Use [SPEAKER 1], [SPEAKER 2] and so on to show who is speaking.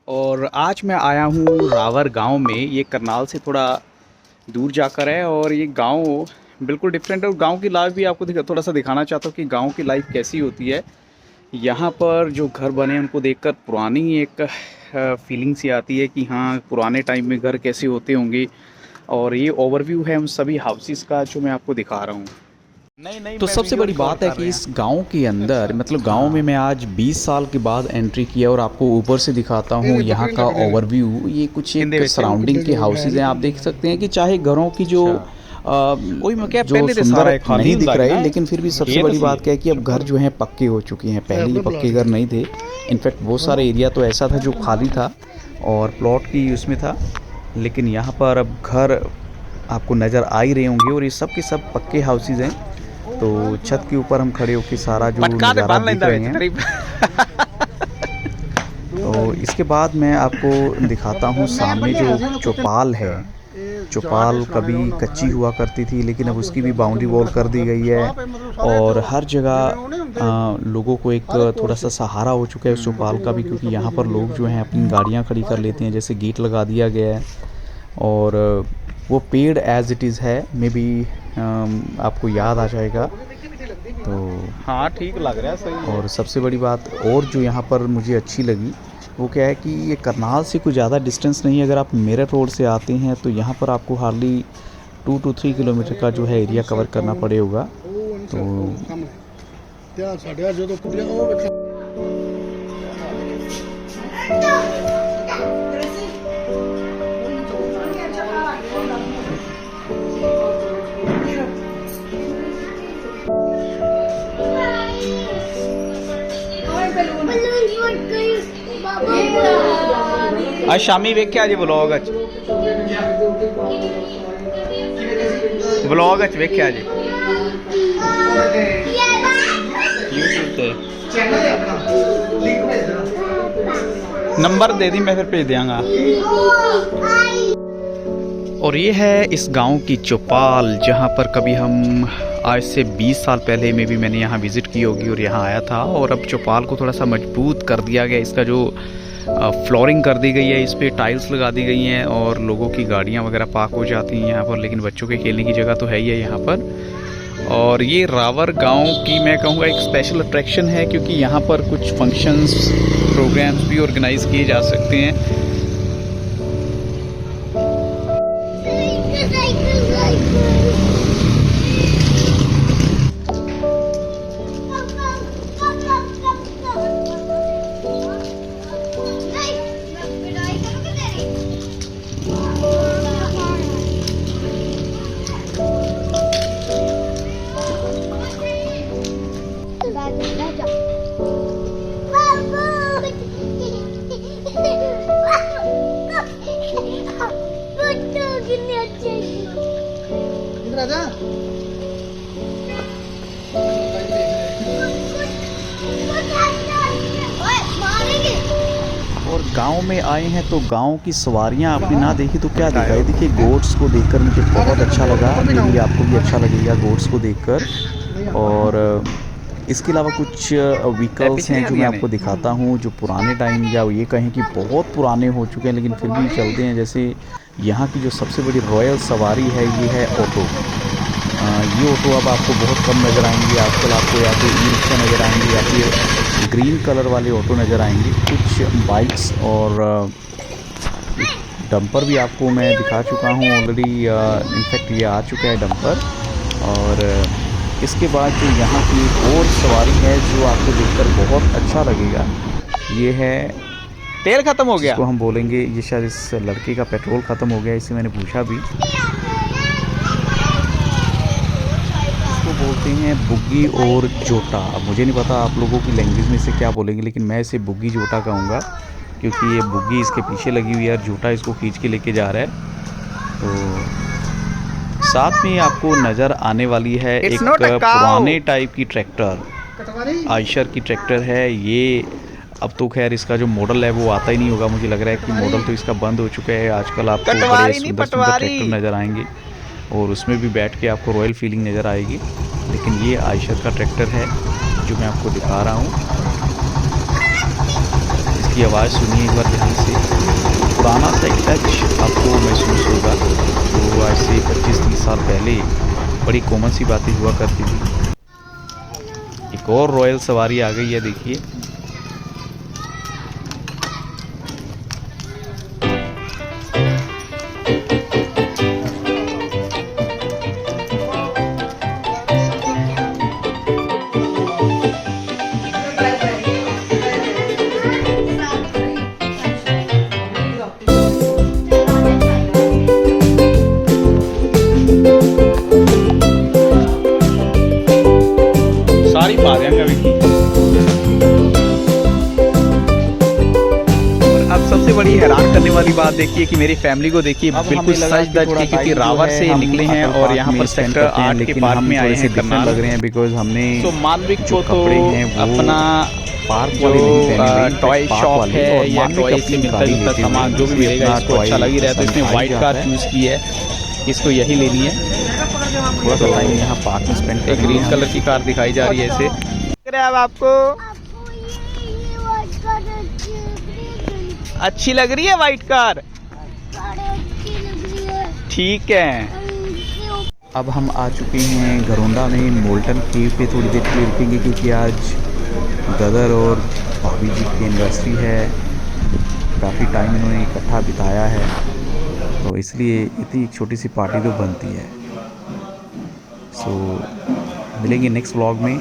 [SPEAKER 1] और आज मैं आया हूँ रावर गांव में। ये करनाल से थोड़ा दूर जाकर है और ये गांव बिल्कुल डिफरेंट है। और गांव की लाइफ भी आपको थोड़ा सा दिखाना चाहता हूँ कि गांव की लाइफ कैसी होती है। यहाँ पर जो घर बने हैं उनको देखकर पुरानी एक फीलिंग सी आती है कि हाँ, पुराने टाइम में घर कैसे होते होंगे। और ये ओवरव्यू है उन सभी हाउसेस का जो मैं आपको दिखा रहा हूँ।
[SPEAKER 2] तो सबसे बड़ी बात है कि इस गांव के अंदर मतलब गांव में मैं आज 20 साल के बाद एंट्री किया और आपको ऊपर से दिखाता हूं यहाँ का ओवरव्यू। ये कुछ एक सराउंडिंग के हाउसेज हैं, आप देख सकते हैं कि चाहे घरों की जो जो सुंदर नहीं दिख रहे, लेकिन फिर भी सबसे बड़ी बात क्या है कि अब घर जो हैं पक्के हो चुके हैं। पहले ये पक्के घर नहीं थे। इनफैक्ट बहुत सारे एरिया तो ऐसा था जो खाली था और प्लॉट की उसमें था, लेकिन यहाँ पर अब घर आपको नज़र आ ही रहे होंगे और ये सब के सब पक्के हाउसेज हैं। तो छत के ऊपर हम खड़े होकर सारा जो नज़ारा देख रहे हैं। तो इसके बाद मैं आपको दिखाता हूँ सामने जो चौपाल है। चौपाल कभी कच्ची हुआ करती थी, लेकिन अब उसकी भी बाउंड्री वॉल कर दी गई है और हर जगह लोगों को एक थोड़ा सा सहारा हो चुका है उस चौपाल का भी, क्योंकि यहाँ पर लोग जो हैं अपनी गाड़ियाँ खड़ी कर लेते हैं। जैसे गेट लगा दिया गया है और वो पेड़ एज इट इज़ है, मे बी आपको याद आ जाएगा। तो
[SPEAKER 1] हाँ, ठीक लग रहा है, सही है।
[SPEAKER 2] और सबसे बड़ी बात और जो यहाँ पर मुझे अच्छी लगी वो क्या है कि ये करनाल से कुछ ज़्यादा डिस्टेंस नहीं है। अगर आप मेरठ रोड से आते हैं तो यहाँ पर आपको हार्डली 2 to 3 किलोमीटर का जो है एरिया कवर करना पड़ेगा। तो
[SPEAKER 1] आज शामी वेख के आज व्लॉग वेख के आज यूट्यूब पे नंबर दे दी, मैं फिर भेज देंगा। और ये है इस गांव की चौपाल, जहां पर कभी हम आज से 20 साल पहले में भी मैंने यहाँ विज़िट की होगी और यहाँ आया था। और अब चौपाल को थोड़ा सा मजबूत कर दिया गया। इसका जो फ्लोरिंग कर दी गई है, इस पर टाइल्स लगा दी गई हैं और लोगों की गाड़ियाँ वगैरह पार्क हो जाती हैं यहाँ पर, लेकिन बच्चों के खेलने की जगह तो है ही है यहाँ पर। और ये रावर गांव की मैं कहूँगा एक स्पेशल अट्रैक्शन है, क्योंकि यहाँ पर कुछ फंक्शंस प्रोग्राम्स भी ऑर्गेनाइज किए जा सकते हैं।
[SPEAKER 2] और गांव में आए हैं तो गांव की सवारियां आपने ना देखी तो क्या देखा है। देखिए गोट्स को देखकर मुझे बहुत अच्छा लगा, मेरी आपको भी अच्छा लगेगा गोट्स को देखकर। और इसके अलावा कुछ व्हीकल्स हैं जो मैं आपको दिखाता हूं, जो पुराने टाइम या ये कहें कि बहुत पुराने हो चुके हैं लेकिन फिर भी चलते हैं। जैसे यहाँ की जो सबसे बड़ी रॉयल सवारी है ये है ऑटो। ये ऑटो अब आपको बहुत कम नज़र आएंगे। आजकल आपको या तो ई रिक्शा नज़र आएंगे या फिर ग्रीन कलर वाले ऑटो नज़र आएंगे। कुछ बाइक्स और डंपर भी आपको मैं दिखा चुका हूँ ऑलरेडी। इनफैक्ट ये आ चुका है डंपर। और इसके बाद जो यहाँ की एक और सवारी है जो आपको देखकर बहुत अच्छा लगेगा, ये है
[SPEAKER 1] तेल खत्म हो गया,
[SPEAKER 2] इसको हम बोलेंगे, ये शायद इस लड़के का पेट्रोल ख़त्म हो गया, इससे मैंने पूछा भी। बोलते हैं बुग्गी और जोटा। अब मुझे नहीं पता आप लोगों की लैंग्वेज में इसे क्या बोलेंगे, लेकिन मैं इसे बुग्गी जोटा कहूँगा, क्योंकि ये बुग्गी इसके पीछे लगी हुई है और जोटा इसको खींच के लेके जा रहा है। तो साथ में आपको नज़र आने वाली है एक पुराने टाइप की ट्रैक्टर, आयशर की ट्रैक्टर है ये। अब तो खैर इसका जो मॉडल है वो आता ही नहीं होगा, मुझे लग रहा है कि मॉडल तो इसका बंद हो चुका है। आजकल आपको बड़े सुंदर सुंदर ट्रैक्टर नज़र आएंगे और उसमें भी बैठ के आपको रॉयल फीलिंग नज़र आएगी। लेकिन ये आयशर का ट्रैक्टर है जो मैं आपको दिखा रहा हूँ।
[SPEAKER 1] इसकी आवाज़ सुनिए एक बार ध्यान से, पुराना सा एक टच आपको महसूस होगा। तो आज से 25-30 साल पहले बड़ी कॉमन सी बातें हुआ करती थी। एक और रॉयल सवारी आ गई है, देखिए। सारी पा देंगे अभी की। और अब सबसे बड़ी हैरान करने वाली बात देखिए कि मेरी फैमिली को देखिए, बिल्कुल सच धज के, क्योंकि रावर से निकले हैं और यहाँ पर सेक्टर 8 के पार्क में आए हैं करनाल।
[SPEAKER 2] लग रहे हैं बिकॉज हमने
[SPEAKER 1] तो मानविक
[SPEAKER 2] जो
[SPEAKER 1] को तो
[SPEAKER 2] कपड़े हैं वो
[SPEAKER 1] अपना
[SPEAKER 2] पार्क
[SPEAKER 1] जो
[SPEAKER 2] वाले नहीं पहने हुए,
[SPEAKER 1] टॉय
[SPEAKER 2] पार्क
[SPEAKER 1] शॉप
[SPEAKER 2] वाले,
[SPEAKER 1] है
[SPEAKER 2] और
[SPEAKER 1] या
[SPEAKER 2] मानविक
[SPEAKER 1] टॉय
[SPEAKER 2] अपनी
[SPEAKER 1] से मिलता
[SPEAKER 2] गाड़ी
[SPEAKER 1] जुलता
[SPEAKER 2] लेते
[SPEAKER 1] सामान
[SPEAKER 2] हुए
[SPEAKER 1] जो भी मिलेगा
[SPEAKER 2] अपना
[SPEAKER 1] इसको अच्छा
[SPEAKER 2] टॉय
[SPEAKER 1] लग ही रहा है, तो इसने
[SPEAKER 2] पसंद
[SPEAKER 1] व्हाइट
[SPEAKER 2] आ
[SPEAKER 1] कार
[SPEAKER 2] जाता है।
[SPEAKER 1] चूज़ की है, इसको यही लेनी है।
[SPEAKER 2] थोड़ा सा टाइम यहाँ पार्क में स्पेंड
[SPEAKER 1] एक
[SPEAKER 2] करेंगे
[SPEAKER 1] ग्रीन
[SPEAKER 2] हम।
[SPEAKER 1] कलर की कार दिखाई जा रही है इसे। अब आपको
[SPEAKER 3] आपको ये व्हाइट कार
[SPEAKER 1] अच्छी लग रही है व्हाइट कार?
[SPEAKER 3] अच्छी लग रही है।
[SPEAKER 1] ठीक है।
[SPEAKER 3] इसके ऊपर
[SPEAKER 2] अब हम आ चुके हैं घरोंडा में मोल्टन केव पे, थोड़ी देर के लिए रुकेंगे क्योंकि आज गदर और भाभी जी की एनिवर्सरी है। काफ़ी टाइम इन्होंने इकट्ठा बिताया है, तो इसलिए इतनी एक छोटी सी पार्टी तो बनती है। सो मिलेंगे नेक्स्ट व्लॉग में।